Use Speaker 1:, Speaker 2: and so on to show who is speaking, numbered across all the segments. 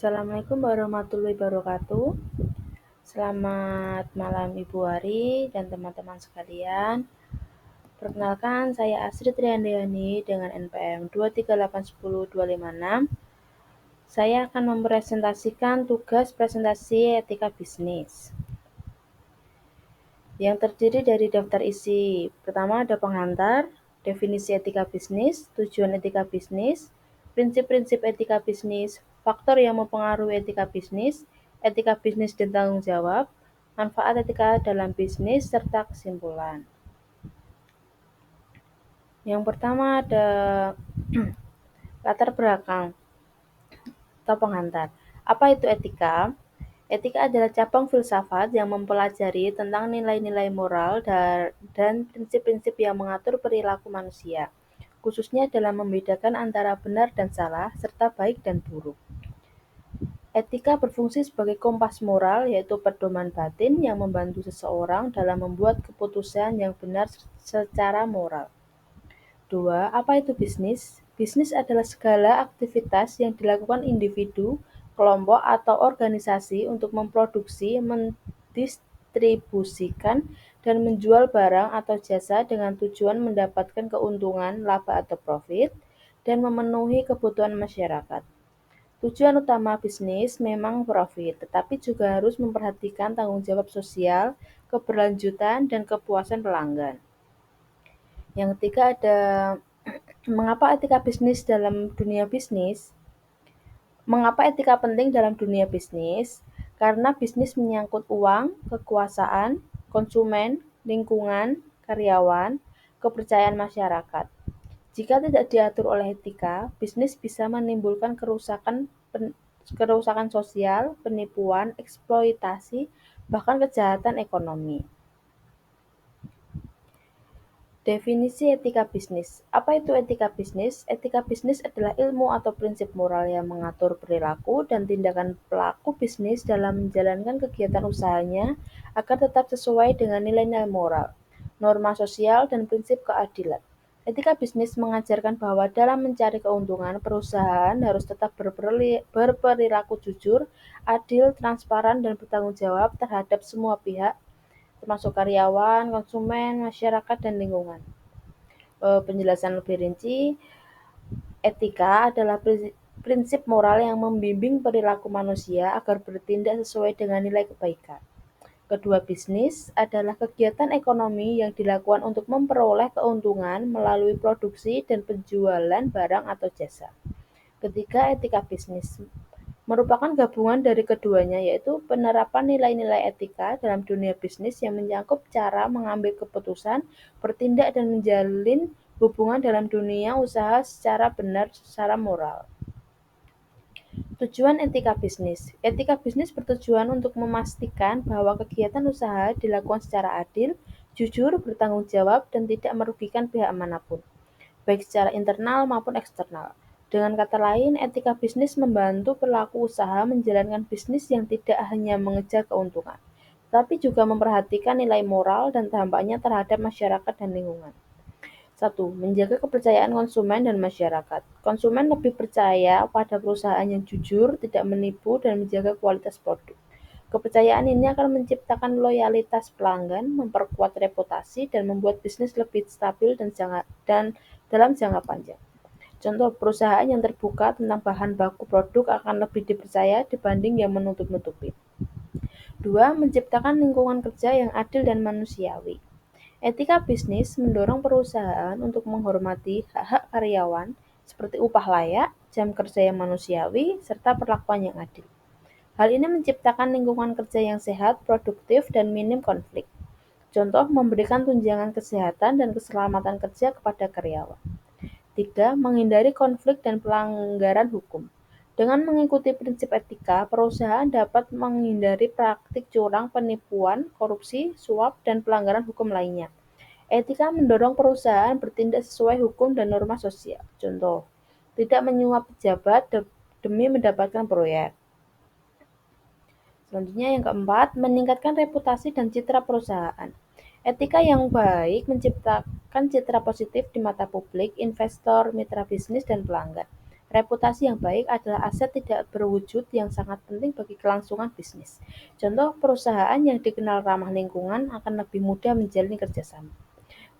Speaker 1: Assalamualaikum warahmatullahi wabarakatuh. Selamat malam Ibu Ari dan teman-teman sekalian. Perkenalkan, saya Asri Triandayani dengan NPM 23810-256. Saya akan mempresentasikan tugas presentasi etika bisnis yang terdiri dari daftar isi. Pertama ada pengantar, definisi etika bisnis, tujuan etika bisnis, prinsip-prinsip etika bisnis, faktor yang mempengaruhi etika bisnis dan tanggung jawab, manfaat etika dalam bisnis, serta kesimpulan. Yang pertama ada latar belakang atau pengantar. Apa itu etika? Etika adalah cabang filsafat yang mempelajari tentang nilai-nilai moral dan prinsip-prinsip yang mengatur perilaku manusia, khususnya dalam membedakan antara benar dan salah, serta baik dan buruk. Etika berfungsi sebagai kompas moral, yaitu pedoman batin yang membantu seseorang dalam membuat keputusan yang benar secara moral. 2. Apa itu bisnis? Bisnis adalah segala aktivitas yang dilakukan individu, kelompok, atau organisasi untuk memproduksi, mendistribusikan, dan menjual barang atau jasa dengan tujuan mendapatkan keuntungan, laba atau profit, dan memenuhi kebutuhan masyarakat. Tujuan utama bisnis memang profit, tetapi juga harus memperhatikan tanggung jawab sosial, keberlanjutan, dan kepuasan pelanggan. Yang ketiga ada mengapa etika bisnis dalam dunia bisnis? Mengapa etika penting dalam dunia bisnis? Karena bisnis menyangkut uang, kekuasaan, konsumen, lingkungan, karyawan, kepercayaan masyarakat. Jika tidak diatur oleh etika, bisnis bisa menimbulkan kerusakan sosial, penipuan, eksploitasi, bahkan kejahatan ekonomi. Definisi etika bisnis. Apa itu etika bisnis? Etika bisnis adalah ilmu atau prinsip moral yang mengatur perilaku dan tindakan pelaku bisnis dalam menjalankan kegiatan usahanya agar tetap sesuai dengan nilai-nilai moral, norma sosial, dan prinsip keadilan. Etika bisnis mengajarkan bahwa dalam mencari keuntungan, perusahaan harus tetap berperilaku jujur, adil, transparan, dan bertanggung jawab terhadap semua pihak, termasuk karyawan, konsumen, masyarakat, dan lingkungan. Penjelasan lebih rinci, etika adalah prinsip moral yang membimbing perilaku manusia agar bertindak sesuai dengan nilai kebaikan. Kedua, bisnis adalah kegiatan ekonomi yang dilakukan untuk memperoleh keuntungan melalui produksi dan penjualan barang atau jasa. Ketiga, etika bisnis merupakan gabungan dari keduanya, yaitu penerapan nilai-nilai etika dalam dunia bisnis yang menyangkut cara mengambil keputusan, bertindak, dan menjalin hubungan dalam dunia usaha secara benar secara moral. Tujuan etika bisnis. Etika bisnis bertujuan untuk memastikan bahwa kegiatan usaha dilakukan secara adil, jujur, bertanggung jawab, dan tidak merugikan pihak manapun, baik secara internal maupun eksternal. Dengan kata lain, etika bisnis membantu pelaku usaha menjalankan bisnis yang tidak hanya mengejar keuntungan, tapi juga memperhatikan nilai moral dan dampaknya terhadap masyarakat dan lingkungan. 1. Menjaga kepercayaan konsumen dan masyarakat. Konsumen lebih percaya pada perusahaan yang jujur, tidak menipu, dan menjaga kualitas produk. Kepercayaan ini akan menciptakan loyalitas pelanggan, memperkuat reputasi, dan membuat bisnis lebih stabil dan dalam jangka panjang. Contoh, perusahaan yang terbuka tentang bahan baku produk akan lebih dipercaya dibanding yang menutup-nutupi. 2. Menciptakan lingkungan kerja yang adil dan manusiawi. Etika bisnis mendorong perusahaan untuk menghormati hak-hak karyawan seperti upah layak, jam kerja yang manusiawi, serta perlakuan yang adil. Hal ini menciptakan lingkungan kerja yang sehat, produktif, dan minim konflik. Contoh, memberikan tunjangan kesehatan dan keselamatan kerja kepada karyawan. 3. Menghindari konflik dan pelanggaran hukum. Dengan mengikuti prinsip etika, perusahaan dapat menghindari praktik curang, penipuan, korupsi, suap, dan pelanggaran hukum lainnya. Etika mendorong perusahaan bertindak sesuai hukum dan norma sosial. Contoh, tidak menyuap pejabat demi mendapatkan proyek. Selanjutnya yang keempat, meningkatkan reputasi dan citra perusahaan. Etika yang baik menciptakan citra positif di mata publik, investor, mitra bisnis, dan pelanggan. Reputasi yang baik adalah aset tidak berwujud yang sangat penting bagi kelangsungan bisnis. Contoh, perusahaan yang dikenal ramah lingkungan akan lebih mudah menjalin kerjasama.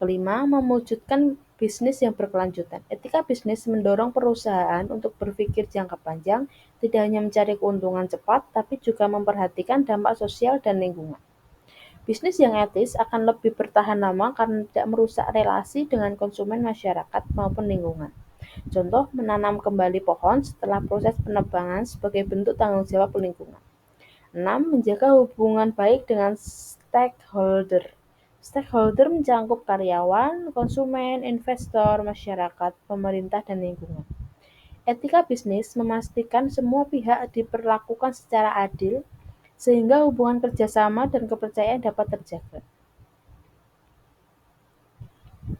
Speaker 1: Kelima, mewujudkan bisnis yang berkelanjutan. Etika bisnis mendorong perusahaan untuk berpikir jangka panjang, tidak hanya mencari keuntungan cepat, tapi juga memperhatikan dampak sosial dan lingkungan. Bisnis yang etis akan lebih bertahan lama karena tidak merusak relasi dengan konsumen, masyarakat, maupun lingkungan. Contoh, menanam kembali pohon setelah proses penebangan sebagai bentuk tanggung jawab lingkungan. 6. Menjaga hubungan baik dengan stakeholder. Stakeholder mencakup karyawan, konsumen, investor, masyarakat, pemerintah, dan lingkungan. Etika bisnis memastikan semua pihak diperlakukan secara adil, sehingga hubungan kerjasama dan kepercayaan dapat terjaga.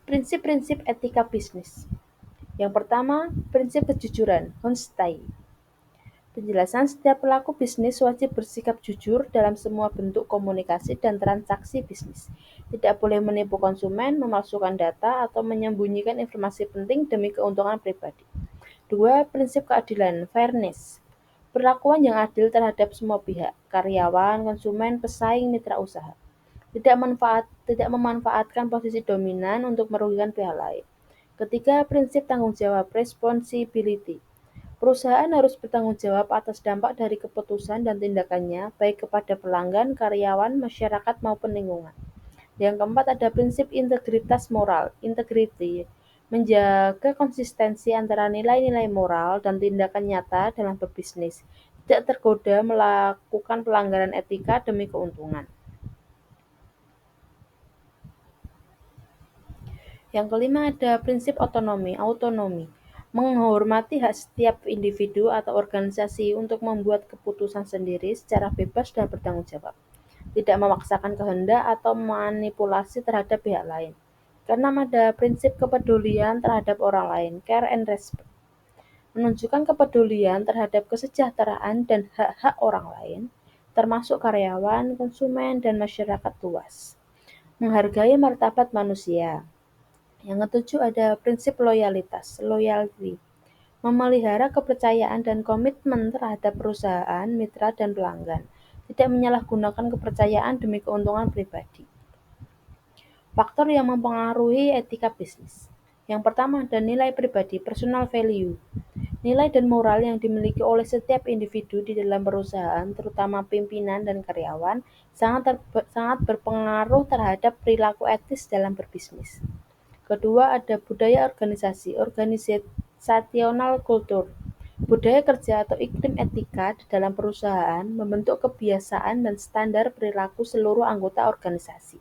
Speaker 1: Prinsip-prinsip etika bisnis. Yang pertama, prinsip kejujuran, Honesty. Penjelasan, setiap pelaku bisnis wajib bersikap jujur dalam semua bentuk komunikasi dan transaksi bisnis. Tidak boleh menipu konsumen, memalsukan data, atau menyembunyikan informasi penting demi keuntungan pribadi. 2. Prinsip keadilan, Fairness. Perlakuan yang adil terhadap semua pihak, karyawan, konsumen, pesaing, mitra usaha. Tidak memanfaatkan posisi dominan untuk merugikan pihak lain. Ketiga, prinsip tanggung jawab, responsibility. Perusahaan harus bertanggung jawab atas dampak dari keputusan dan tindakannya, baik kepada pelanggan, karyawan, masyarakat, maupun lingkungan. Yang keempat, ada prinsip integritas moral, integrity, menjaga konsistensi antara nilai-nilai moral dan tindakan nyata dalam berbisnis, tidak tergoda melakukan pelanggaran etika demi keuntungan. Yang kelima, ada prinsip autonomi, menghormati hak setiap individu atau organisasi untuk membuat keputusan sendiri secara bebas dan bertanggung jawab, tidak memaksakan kehendak atau manipulasi terhadap pihak lain. Keenam, ada prinsip kepedulian terhadap orang lain, care and respect, menunjukkan kepedulian terhadap kesejahteraan dan hak-hak orang lain, termasuk karyawan, konsumen, dan masyarakat luas. Menghargai martabat manusia. Yang ketujuh, ada prinsip loyalitas, loyalty, memelihara kepercayaan dan komitmen terhadap perusahaan, mitra, dan pelanggan, tidak menyalahgunakan kepercayaan demi keuntungan pribadi. Faktor yang mempengaruhi etika bisnis. Yang pertama, ada nilai pribadi, personal value. Nilai dan moral yang dimiliki oleh setiap individu di dalam perusahaan, terutama pimpinan dan karyawan, sangat berpengaruh terhadap perilaku etis dalam berbisnis. Kedua, ada budaya organisasi, organizational culture. Budaya kerja atau iklim etika di dalam perusahaan membentuk kebiasaan dan standar perilaku seluruh anggota organisasi.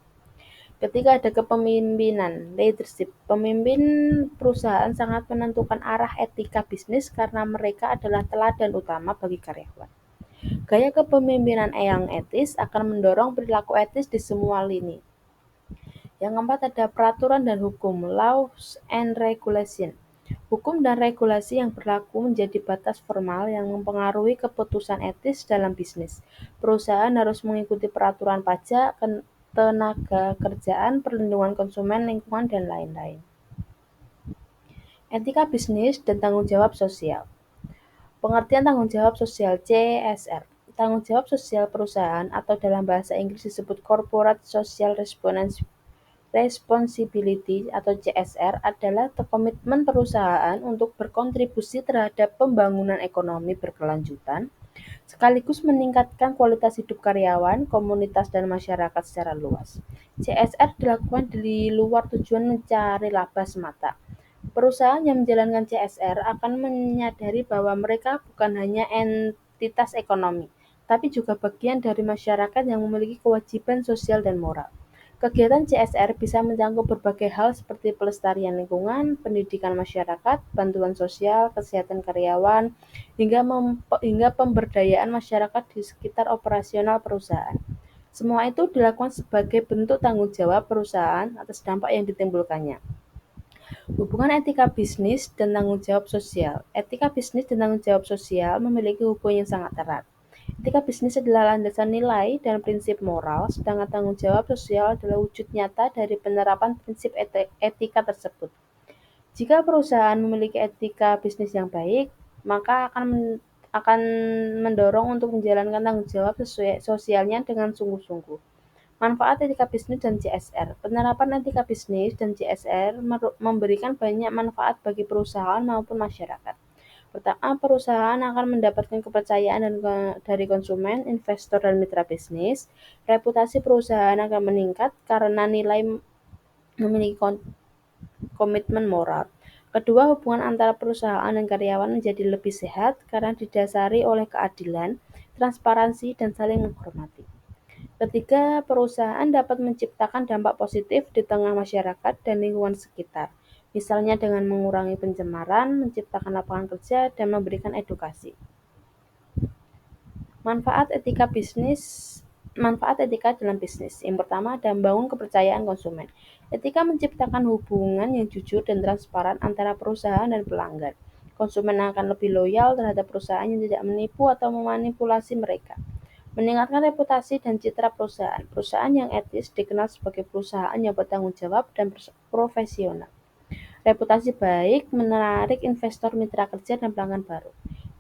Speaker 1: Ketika ada kepemimpinan, leadership, pemimpin perusahaan sangat menentukan arah etika bisnis karena mereka adalah teladan utama bagi karyawan. Gaya kepemimpinan yang etis akan mendorong perilaku etis di semua lini. Yang keempat, ada peraturan dan hukum, laws and regulation. Hukum dan regulasi yang berlaku menjadi batas formal yang mempengaruhi keputusan etis dalam bisnis. Perusahaan harus mengikuti peraturan pajak, tenaga kerjaan, perlindungan konsumen, lingkungan, dan lain-lain. Etika bisnis dan tanggung jawab sosial. Pengertian tanggung jawab sosial, CSR. Tanggung jawab sosial perusahaan atau dalam bahasa Inggris disebut Corporate Social Responsibility atau CSR adalah komitmen perusahaan untuk berkontribusi terhadap pembangunan ekonomi berkelanjutan, sekaligus meningkatkan kualitas hidup karyawan, komunitas, dan masyarakat secara luas. CSR dilakukan di luar tujuan mencari laba semata. Perusahaan yang menjalankan CSR akan menyadari bahwa mereka bukan hanya entitas ekonomi, tapi juga bagian dari masyarakat yang memiliki kewajiban sosial dan moral. Kegiatan CSR bisa mencakup berbagai hal seperti pelestarian lingkungan, pendidikan masyarakat, bantuan sosial, kesehatan karyawan, hingga pemberdayaan masyarakat di sekitar operasional perusahaan. Semua itu dilakukan sebagai bentuk tanggung jawab perusahaan atas dampak yang ditimbulkannya. Hubungan etika bisnis dan tanggung jawab sosial. Etika bisnis dan tanggung jawab sosial memiliki hubungan yang sangat erat. Etika bisnis adalah landasan nilai dan prinsip moral, sedangkan tanggung jawab sosial adalah wujud nyata dari penerapan prinsip etika tersebut. Jika perusahaan memiliki etika bisnis yang baik, maka akan mendorong untuk menjalankan tanggung jawab sesuai sosialnya dengan sungguh-sungguh. Manfaat etika bisnis dan CSR. Penerapan etika bisnis dan CSR memberikan banyak manfaat bagi perusahaan maupun masyarakat. Pertama, perusahaan akan mendapatkan kepercayaan dari konsumen, investor, dan mitra bisnis. Reputasi perusahaan akan meningkat karena nilai memiliki komitmen moral. Kedua, hubungan antara perusahaan dan karyawan menjadi lebih sehat karena didasari oleh keadilan, transparansi, dan saling menghormati. Ketiga, perusahaan dapat menciptakan dampak positif di tengah masyarakat dan lingkungan sekitar, misalnya dengan mengurangi pencemaran, menciptakan lapangan kerja, dan memberikan edukasi. Manfaat etika bisnis Manfaat etika dalam bisnis. Yang pertama ada membangun kepercayaan konsumen. Etika menciptakan hubungan yang jujur dan transparan antara perusahaan dan pelanggan. Konsumen akan lebih loyal terhadap perusahaan yang tidak menipu atau memanipulasi mereka. Meningkatkan reputasi dan citra perusahaan. Perusahaan yang etis dikenal sebagai perusahaan yang bertanggung jawab dan profesional. Reputasi baik menarik investor, mitra kerja, dan pelanggan baru.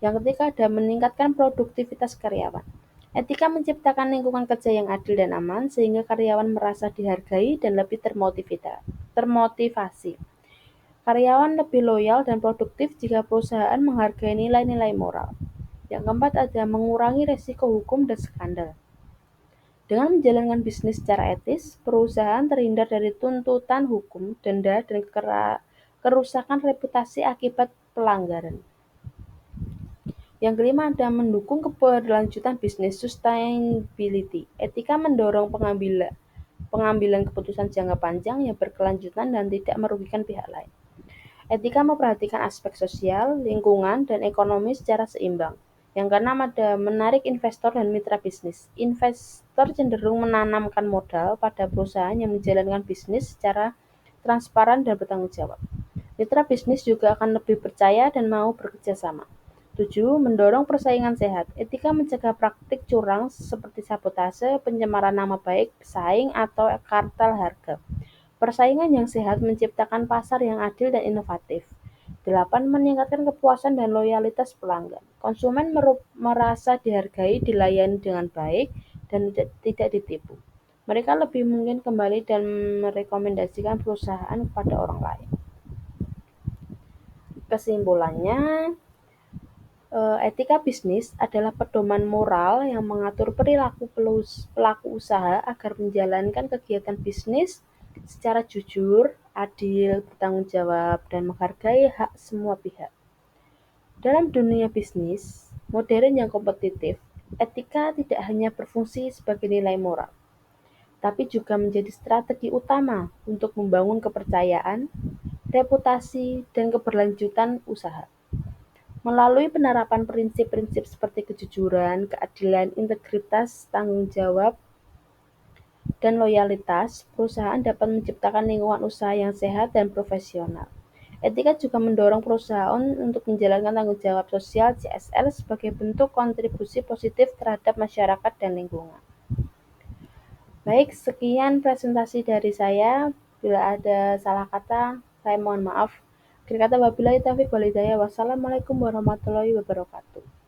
Speaker 1: Yang ketiga ada meningkatkan produktivitas karyawan. Etika menciptakan lingkungan kerja yang adil dan aman sehingga karyawan merasa dihargai dan lebih termotivasi. Karyawan lebih loyal dan produktif jika perusahaan menghargai nilai-nilai moral. Yang keempat ada mengurangi resiko hukum dan skandal. Dengan menjalankan bisnis secara etis, perusahaan terhindar dari tuntutan hukum, denda, dan kerusakan reputasi akibat pelanggaran. Yang kelima ada mendukung keberlanjutan bisnis sustainability. Etika mendorong pengambilan keputusan jangka panjang yang berkelanjutan dan tidak merugikan pihak lain. Etika memperhatikan aspek sosial, lingkungan, dan ekonomi secara seimbang. Yang keenam ada menarik investor dan mitra bisnis. Investor cenderung menanamkan modal pada perusahaan yang menjalankan bisnis secara transparan dan bertanggung jawab. Mitra bisnis juga akan lebih percaya dan mau bekerja sama. 7. Mendorong persaingan sehat. Etika mencegah praktik curang seperti sabotase, pencemaran nama baik pesaing, atau kartel harga. Persaingan yang sehat menciptakan pasar yang adil dan inovatif. 8. Meningkatkan kepuasan dan loyalitas pelanggan. Konsumen merasa dihargai, dilayani dengan baik, dan tidak ditipu. Mereka lebih mungkin kembali dan merekomendasikan perusahaan kepada orang lain. Kesimpulannya, etika bisnis adalah pedoman moral yang mengatur perilaku pelaku usaha agar menjalankan kegiatan bisnis secara jujur, adil, bertanggung jawab, dan menghargai hak semua pihak. Dalam dunia bisnis modern yang kompetitif, etika tidak hanya berfungsi sebagai nilai moral, tapi juga menjadi strategi utama untuk membangun kepercayaan, reputasi, dan keberlanjutan usaha. Melalui penerapan prinsip-prinsip seperti kejujuran, keadilan, integritas, tanggung jawab, dan loyalitas, perusahaan dapat menciptakan lingkungan usaha yang sehat dan profesional. Etika juga mendorong perusahaan untuk menjalankan tanggung jawab sosial (CSR) sebagai bentuk kontribusi positif terhadap masyarakat dan lingkungan. Baik, sekian presentasi dari saya. Bila ada salah kata, saya mohon maaf. Akhir kata, wabillahi taufiq wal hidayah. Wassalamualaikum warahmatullahi wabarakatuh.